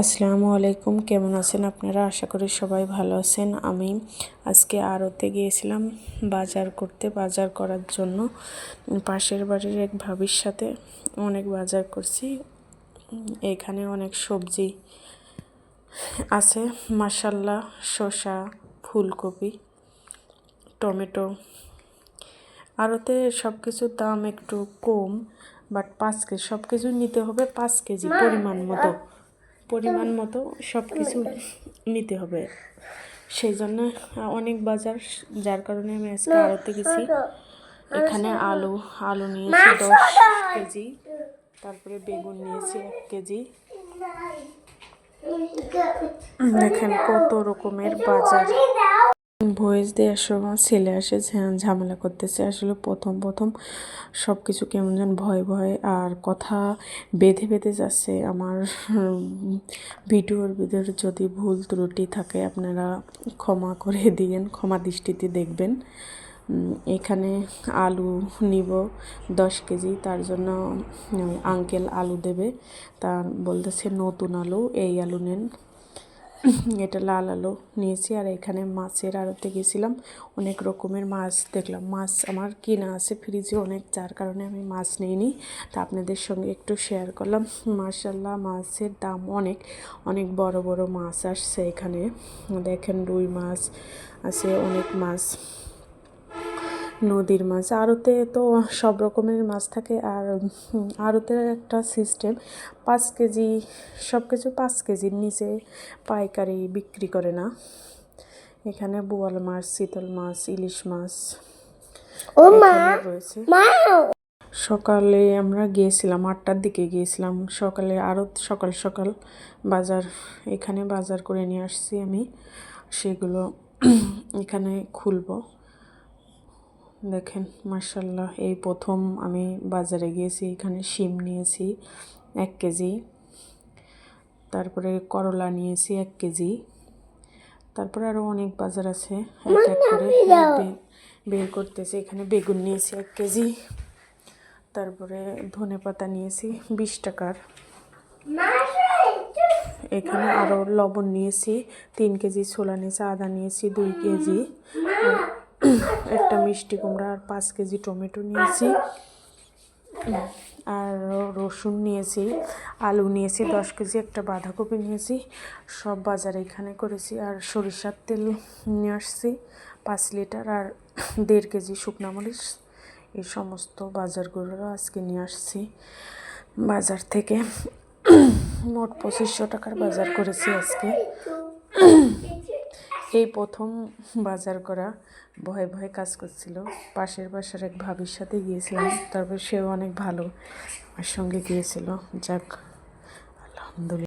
আসসালামু আলাইকুম, কেমন আছেন আপনারা? আশা করি সবাই ভালো আছেন। আমি আজকে আড়তে গিয়েছিলাম বাজার করার জন্য। পাশের বাড়ির এক ভাবির সাথে অনেক বাজার করছি। এখানে অনেক সবজি আছে মাশাআল্লাহ, শসা, ফুলকপি, টমেটো। আড়তে সব কিছুর দাম একটু কম, বাট 5 কেজি সব কিছু নিতে হবে। 5 কেজি পরিমাণ মতো সব কিছু নিতে হবে। সেই জন্য অনেক বাজার, যার কারণে আমি আজকে আড়তে গেছি। এখানে আলু নিয়েছি 10 কেজি, তারপরে বেগুন নিয়েছি 1 কেজি। দেখেন কত রকমের বাজার। ভয়েস দেওয়ার সময় ছেলে আসে, ঝামেলা করতেছে। আসলে প্রথম সব কিছু কেমন যেন ভয় আর কথা বেঁধে যাচ্ছে। আমার ভিডিওর ভিতরে যদি ভুল ত্রুটি থাকে আপনারা ক্ষমা করে দিয়েন, ক্ষমা দৃষ্টিতে দেখবেন। এখানে আলু নিব 10 কেজি, তার জন্য আঙ্কেল আলু দেবে। তার বলতেছে নতুন আলু, এই আলু নেন। এটা লাল আলু নিয়েছি। আর এখানে মাছের আড়তে গেছিলাম, অনেক রকমের মাছ দেখলাম। মাছ আমার কিনা আছে ফ্রিজে অনেক, যার কারণে আমি মাছ নিইনি, তা আপনাদের সঙ্গে একটু শেয়ার করলাম। মাশাআল্লাহ, মাছের দাম অনেক বড় মাছ আসছে এখানে। দেখেন রুই মাছ আছে, অনেক মাছ, নদীর মাছ। আড়তে তো সব রকমের মাছ থাকে। আর আড়তের একটা সিস্টেম, 5 কেজি সব কিছু 5 কেজির নিচে পাইকারি বিক্রি করে না। এখানে বোয়াল মাছ, চিতল মাছ, ইলিশ মাছ রয়েছে। সকালে আমরা গিয়েছিলাম 8টার দিকে গিয়েছিলাম সকালে। আরও সকাল বাজার, এখানে বাজার করে নিয়ে আসছি আমি। সেগুলো এখানে খুলবো। দেখেন মাশাআল্লাহ, এই প্রথম আমি বাজারে গিয়েছি। এখানে শিম নিয়েছি 1 কেজি, তারপরে করলা নিয়েছি 1 কেজি, তারপরে আরও অনেক বাজার আছে, এক করে বের করতেছি। এখানে বেগুন নিয়েছি 1 কেজি, তারপরে ধনেপাতা নিয়েছি 20 টাকার। এখানে আরও লবণ নিয়েছি 3 কেজি, ছোলা নিয়েছি, আদা নিয়েছি 2 কেজি, একটা মিষ্টি কুমড়া আর 5 কেজি টমেটো নিয়েছি, আর রসুন নিয়েছি, আলু নিয়েছি 10 কেজি, একটা বাঁধাকপি নিয়েছি। সব বাজার এখানে করেছি। আর সরিষার তেল নিয়ে আসছি 5 লিটার, আর 1.5 কেজি শুকনো মরিচ। এই সমস্ত বাজারগুলো আজকে নিয়ে আসছি বাজার থেকে। মোট 2500 টাকার বাজার করেছি আজকে। এই প্রথম বাজার করা, ভয়ে কাজ করছিল। পাশের বাসার এক ভাবির সাথে গিয়েছিলাম, তারপর সেও অনেক ভালো আমার সঙ্গে গিয়েছিল। যাক, আলহামদুলিল্লাহ।